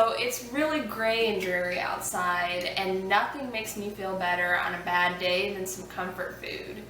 So it's really gray and dreary outside, and nothing makes me feel better on a bad day than some comfort food.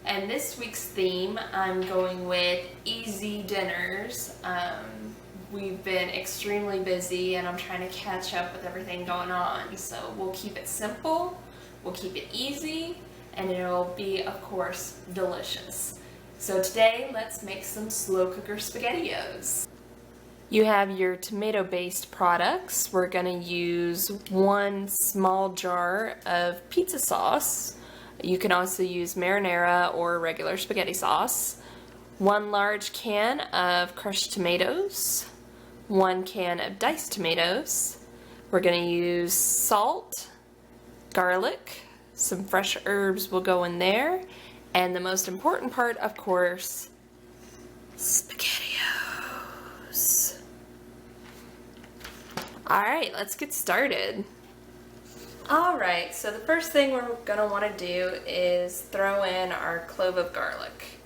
And this week's theme, I'm going with easy dinners. We've been extremely busy and I'm trying to catch up with everything going on. So we'll keep it simple, we'll keep it easy, and it'll be, of course, delicious. So today, let's make some slow cooker SpaghettiOs. You have your tomato-based products. We're going to use 1 small jar of pizza sauce. You can also use marinara or regular spaghetti sauce. 1 large can of crushed tomatoes. 1 can of diced tomatoes. We're going to use salt, garlic, some fresh herbs will go in there, and the most important part, of course, SpaghettiOs. Alright, let's get started. Alright, so the first thing we're going to want to do is throw in our clove of garlic.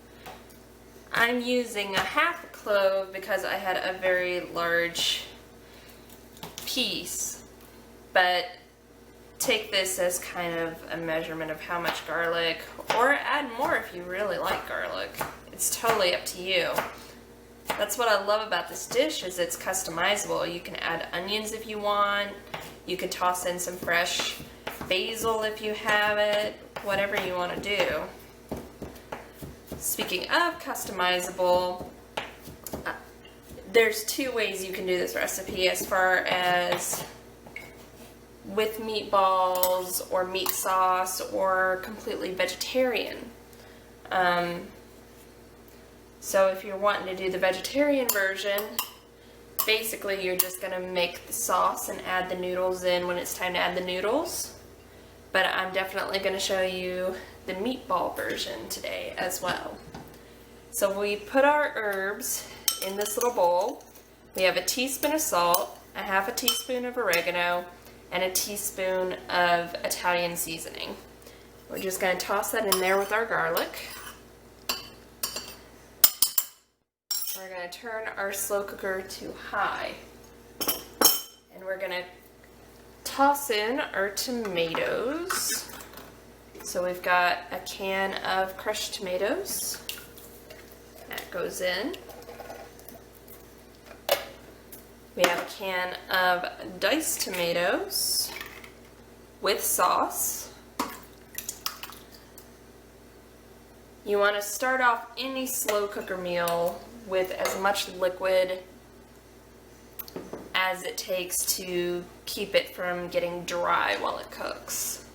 I'm using a half a clove because I had a very large piece, but take this as kind of a measurement of how much garlic, or add more if you really like garlic. It's totally up to you. That's what I love about this dish, is it's customizable. You can add onions if you want. You can toss in some fresh basil if you have it. Whatever you want to do. Speaking of customizable, there's 2 ways you can do this recipe as far as with meatballs or meat sauce or completely vegetarian. So if you're wanting to do the vegetarian version, basically you're just going to make the sauce and add the noodles in when it's time to add the noodles. But I'm definitely going to show you the meatball version today as well. So we put our herbs in this little bowl. We have a teaspoon of salt, a half a teaspoon of oregano, and a teaspoon of Italian seasoning. We're just going to toss that in there with our garlic. We're going to turn our slow cooker to high. And we're going to toss in our tomatoes. So we've got a can of crushed tomatoes. That goes in. We have a can of diced tomatoes with sauce. You want to start off any slow cooker meal with as much liquid as it takes to keep it from getting dry while it cooks.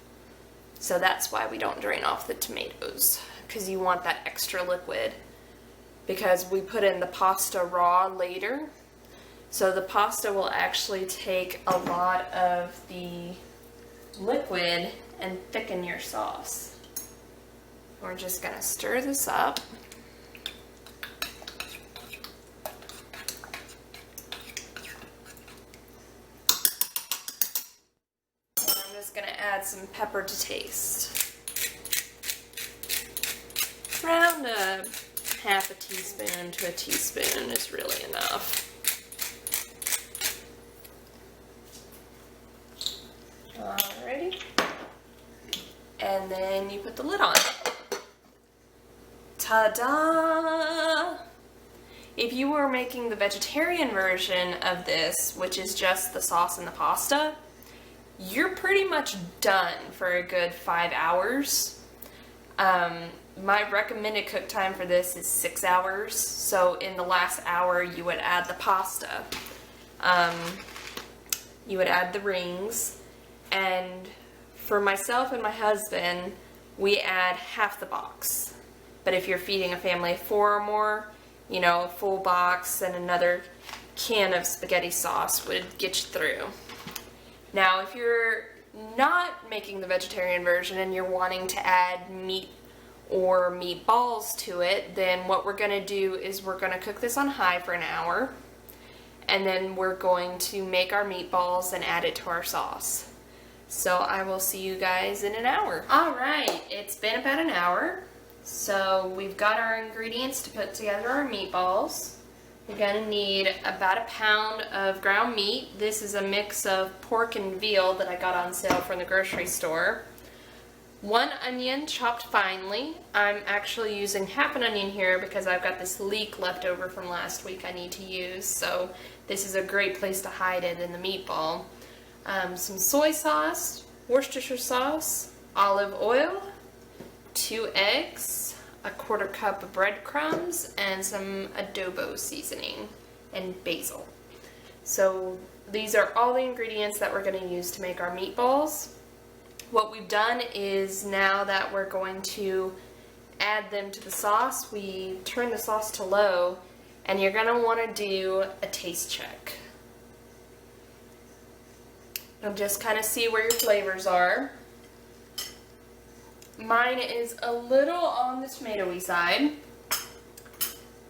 So that's why we don't drain off the tomatoes, because you want that extra liquid, because we put in the pasta raw later. So the pasta will actually take a lot of the liquid and thicken your sauce. We're just going to stir this up. And I'm just going to add some pepper to taste. Around a half a teaspoon to a teaspoon is really enough. Alrighty. And then you put the lid on. Ta-da! If you were making the vegetarian version of this, which is just the sauce and the pasta, you're pretty much done for a good 5 hours. My recommended cook time for this is 6 hours. So in the last hour, you would add the pasta. You would add the rings. And for myself and my husband, we add half the box. But if you're feeding a family of 4 or more, you know, a full box and another can of spaghetti sauce would get you through. Now, if you're not making the vegetarian version and you're wanting to add meat or meatballs to it, then what we're going to do is we're going to cook this on high for an hour. And then we're going to make our meatballs and add it to our sauce. So I will see you guys in an hour. Alright, it's been about an hour. So we've got our ingredients to put together our meatballs. You're gonna need about a pound of ground meat. This is a mix of pork and veal that I got on sale from the grocery store. 1 onion chopped finely. I'm actually using half an onion here because I've got this leek left over from last week I need to use, so this is a great place to hide it in the meatball. Some soy sauce, Worcestershire sauce, olive oil, 2 eggs, a 1/4 cup of breadcrumbs, and some adobo seasoning and basil. So these are all the ingredients that we're going to use to make our meatballs. What we've done is, now that we're going to add them to the sauce, we turn the sauce to low, and you're going to want to do a taste check. And just kind of see where your flavors are. Mine is a little on the tomatoey side.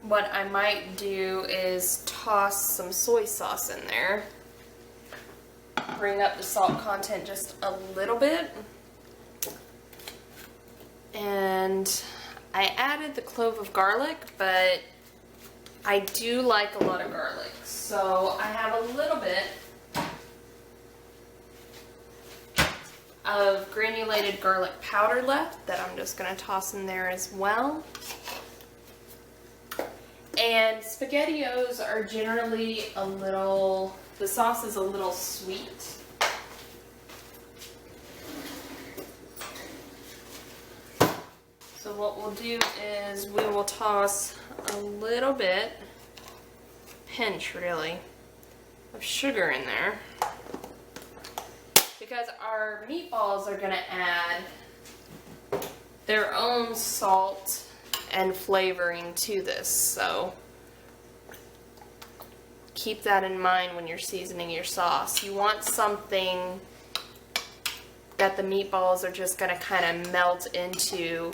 What I might do is toss some soy sauce in there. Bring up the salt content just a little bit. And I added the clove of garlic, but I do like a lot of garlic. So I have a little bit of granulated garlic powder left that I'm just going to toss in there as well. And SpaghettiOs are generally a little, the sauce is a little sweet. So what we'll do is we will toss a little bit, pinch really, of sugar in there, because our meatballs are going to add their own salt and flavoring to this, so keep that in mind when you're seasoning your sauce. You want something that the meatballs are just going to kind of melt into,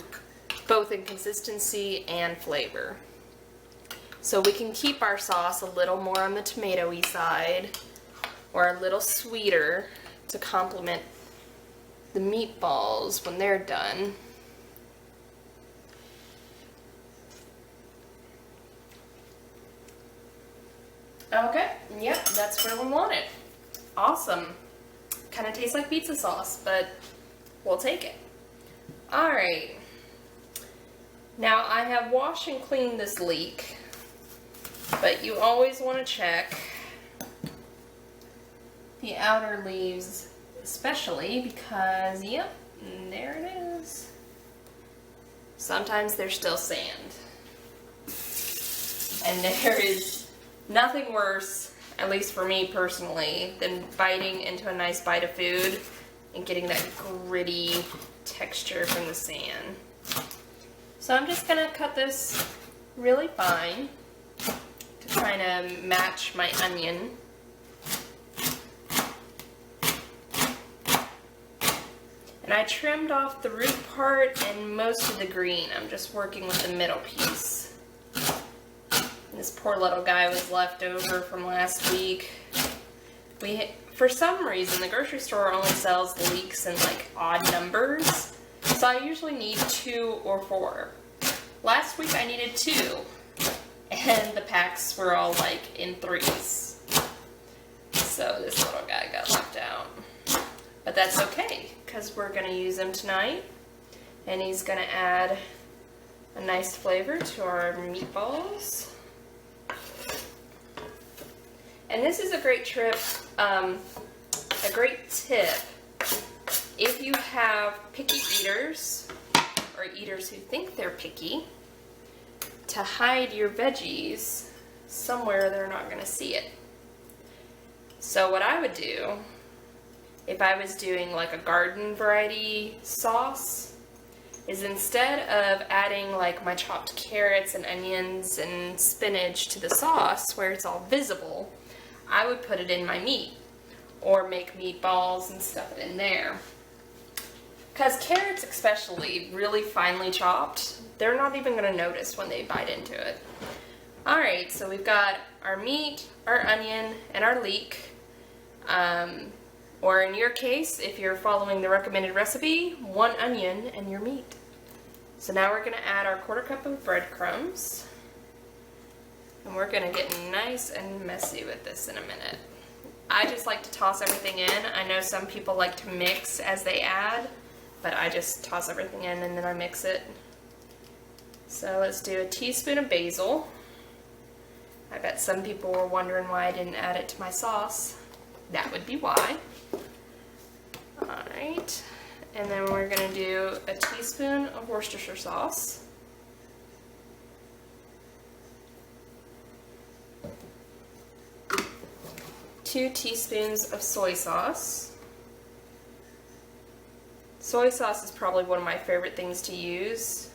both in consistency and flavor. So we can keep our sauce a little more on the tomatoey side, or a little sweeter, to complement the meatballs when they're done. Okay, yep, that's where we want it. Awesome. Kind of tastes like pizza sauce, but we'll take it. Alright. Now I have washed and cleaned this leek, but you always want to check the outer leaves, especially because, yep, there it is. Sometimes there's still sand. And there is nothing worse, at least for me personally, than biting into a nice bite of food and getting that gritty texture from the sand. So I'm just going to cut this really fine to kind of match my onion. And I trimmed off the root part and most of the green. I'm just working with the middle piece. And this poor little guy was left over from last week. For some reason, the grocery store only sells the leeks in like odd numbers. So I usually need 2 or 4. Last week I needed 2. And the packs were all like in 3s. So this little guy got left out. But that's okay, because we're going to use him tonight. And he's going to add a nice flavor to our meatballs. And this is a great tip, if you have picky eaters, or eaters who think they're picky, to hide your veggies somewhere they're not going to see it. So what I would do, if I was doing like a garden variety sauce, is instead of adding like my chopped carrots and onions and spinach to the sauce where it's all visible, I would put it in my meat, or make meatballs and stuff it in there. Because carrots, especially really finely chopped, they're not even going to notice when they bite into it. Alright, so we've got our meat, our onion, and our leek. Or in your case, if you're following the recommended recipe, 1 onion and your meat. So now we're going to add our 1/4 cup of breadcrumbs. And we're gonna get nice and messy with this in a minute. I just like to toss everything in. I know some people like to mix as they add, but I just toss everything in and then I mix it. So let's do a teaspoon of basil. I bet some people were wondering why I didn't add it to my sauce. That would be why. Alright, and then we're gonna do a teaspoon of Worcestershire sauce. Two teaspoons of soy sauce. Soy sauce is probably one of my favorite things to use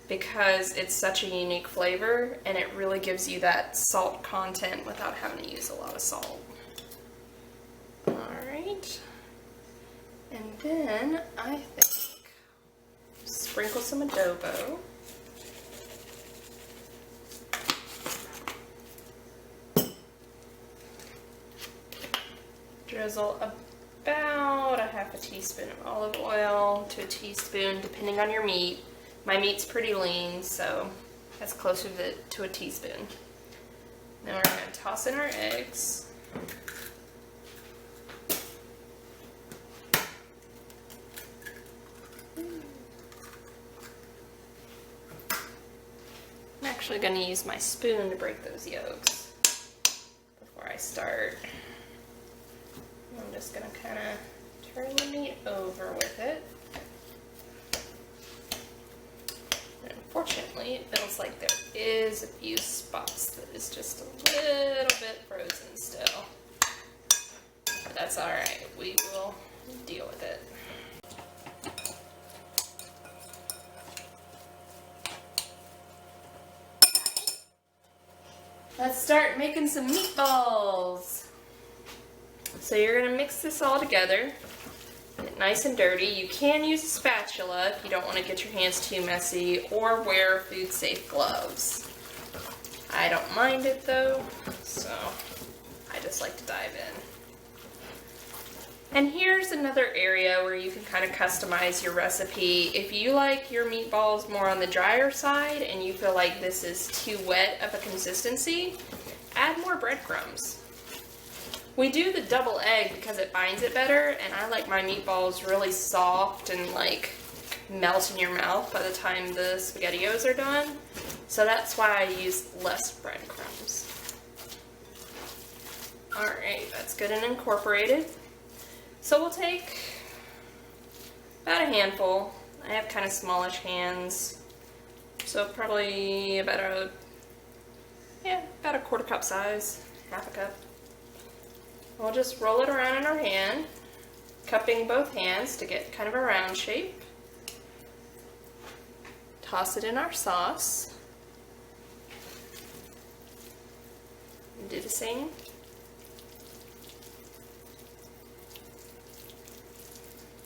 because it's such a unique flavor and it really gives you that salt content without having to use a lot of salt. Alright, and then I think sprinkle some adobo. Drizzle about a half a teaspoon of olive oil to a teaspoon, depending on your meat. My meat's pretty lean, so that's closer to a teaspoon. Now we're going to toss in our eggs. I'm actually going to use my spoon to break those yolks before I start. I'm just going to kind of turn the meat over with it. And unfortunately, it feels like there is a few spots that is just a little bit frozen still. But that's alright, we will deal with it. Let's start making some meatballs. So you're going to mix this all together, get it nice and dirty. You can use a spatula if you don't want to get your hands too messy, or wear food safe gloves. I don't mind it though, so I just like to dive in. And here's another area where you can kind of customize your recipe. If you like your meatballs more on the drier side and you feel like this is too wet of a consistency, add more breadcrumbs. We do the double egg because it binds it better, and I like my meatballs really soft and like melt in your mouth by the time the SpaghettiOs are done. So that's why I use less breadcrumbs. Alright, that's good and incorporated. So we'll take about a handful. I have kind of smallish hands, so probably about a quarter cup size, half a cup. We'll just roll it around in our hand, cupping both hands to get kind of a round shape. Toss it in our sauce. And do the same.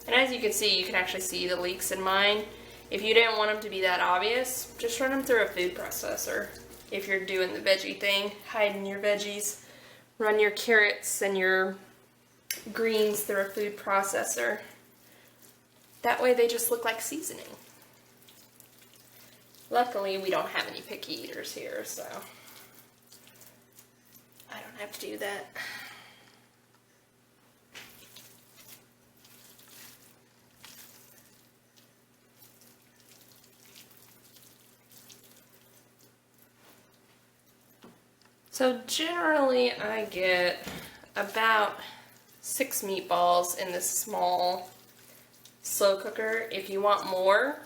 And as you can see, you can actually see the leaks in mine. If you didn't want them to be that obvious, just run them through a food processor. If you're doing the veggie thing, hiding your veggies. Run your carrots and your greens through a food processor. That way they just look like seasoning. Luckily, we don't have any picky eaters here, so I don't have to do that. So generally I get about 6 meatballs in this small slow cooker. If you want more,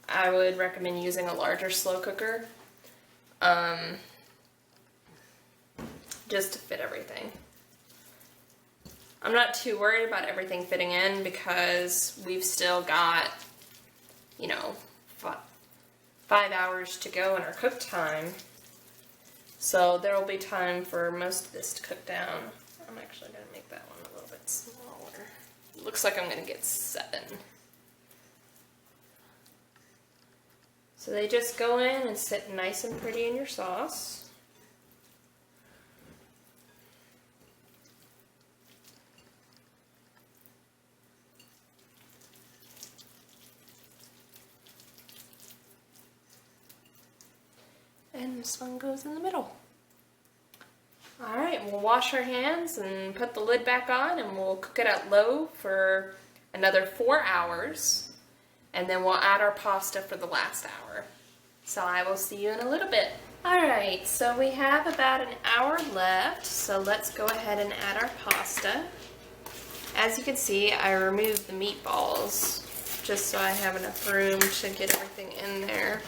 I would recommend using a larger slow cooker, just to fit everything. I'm not too worried about everything fitting in because we've still got, 5 hours to go in our cook time. So there will be time for most of this to cook down. I'm actually going to make that one a little bit smaller. Looks like I'm going to get 7. So they just go in and sit nice and pretty in your sauce. and this one goes in the middle. Alright, we'll wash our hands and put the lid back on, and we'll cook it at low for another 4 hours, and then we'll add our pasta for the last hour. So I will see you in a little bit. Alright, so we have about an hour left, so let's go ahead and add our pasta. As you can see, I removed the meatballs just so I have enough room to get everything in there.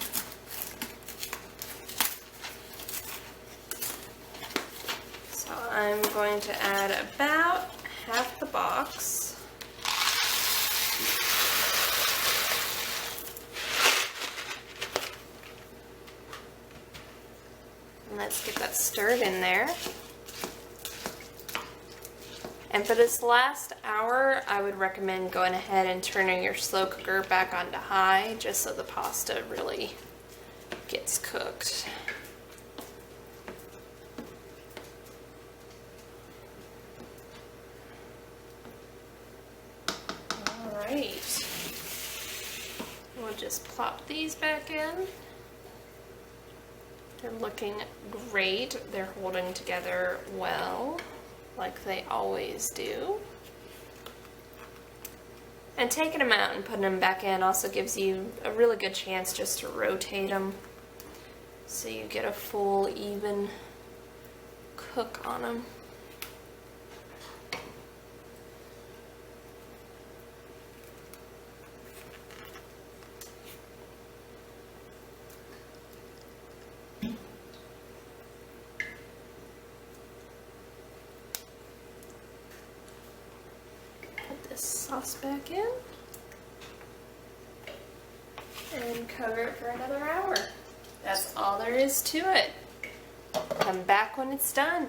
So I'm going to add about half the box. And let's get that stirred in there. And for this last hour, I would recommend going ahead and turning your slow cooker back onto high, just so the pasta really gets cooked. Alright. We'll just plop these back in. They're looking great. They're holding together well, like they always do. And taking them out and putting them back in also gives you a really good chance just to rotate them so you get a full, even cook on them. This sauce back in and cover it for another hour. That's all there is to it. Come back when it's done.